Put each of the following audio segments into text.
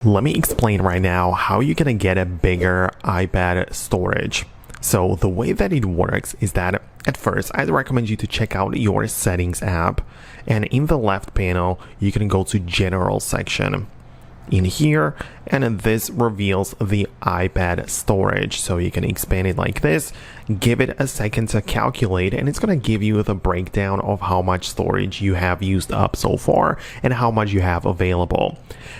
Let me explain right now how you're gonna get a bigger iPad storage. So the way that it works is that at first I'd recommend you to check out your settings app, and in the left panel you can go to general section in here, and this reveals the iPad storage. So you can expand it like this, give it a second to calculate, and it's going to give you the breakdown of how much storage you have used up so far and how much you have available.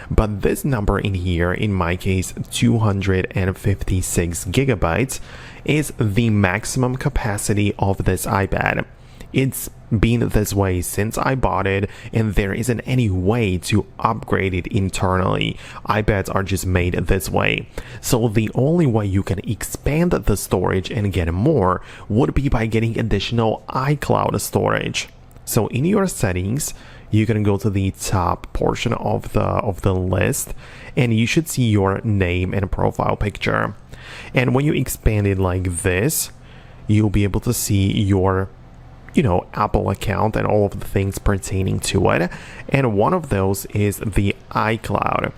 But this number in here, in my case 256 gigabytes, is the maximum capacity of this iPad. It's been this way since I bought it, and there isn't any way to upgrade it internally. iPads are just made this way. So the only way you can expand the storage and get more would be by getting additional iCloud storage. So in your settings, you can go to the top portion of the list, and you should see your name and profile picture. And when you expand it like this, you'll be able to see your Apple account and all of the things pertaining to it. And one of those is the iCloud.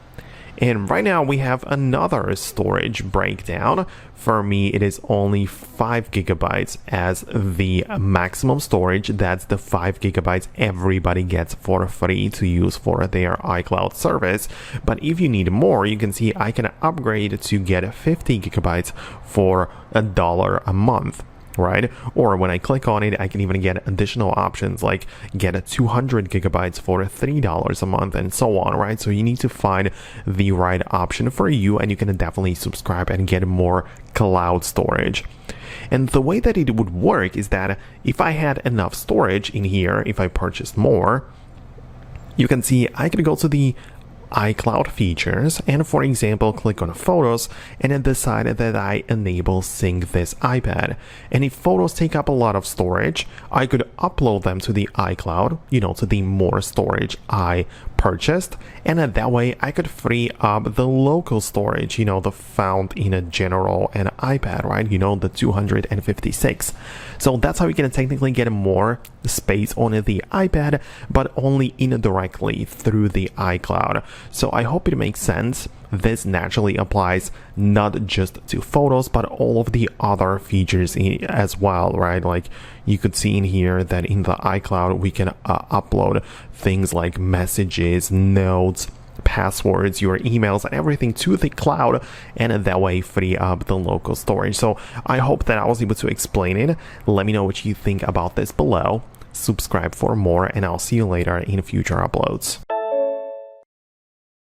And right now we have another storage breakdown. For me, it is only 5 gigabytes as the maximum storage. That's the 5 gigabytes everybody gets for free to use for their iCloud service. But if you need more, you can see I can upgrade to get 50 gigabytes for $1 a month. Right? Or when I click on it, I can even get additional options like get 200 gigabytes for $3 a month and so on, right? So you need to find the right option for you, and you can definitely subscribe and get more cloud storage. And the way that it would work is that if I had enough storage in here, if I purchased more, you can see I can go to the iCloud features and, for example, click on photos and then decide that I enable sync this iPad. And if photos take up a lot of storage, I could upload them to the iCloud, to the more storage I purchased, and that way I could free up the local storage, the found in a general and iPad, right? The 256. So that's how you can technically get more space on the iPad, but only indirectly through the iCloud. So I hope it makes sense. This naturally applies not just to photos, but all of the other features as well, right? Like you could see in here that in the iCloud, we can upload things like messages, notes, passwords, your emails, and everything to the cloud, and that way free up the local storage. So I hope that I was able to explain it. Let me know what you think about this below. Subscribe for more, and I'll see you later in future uploads.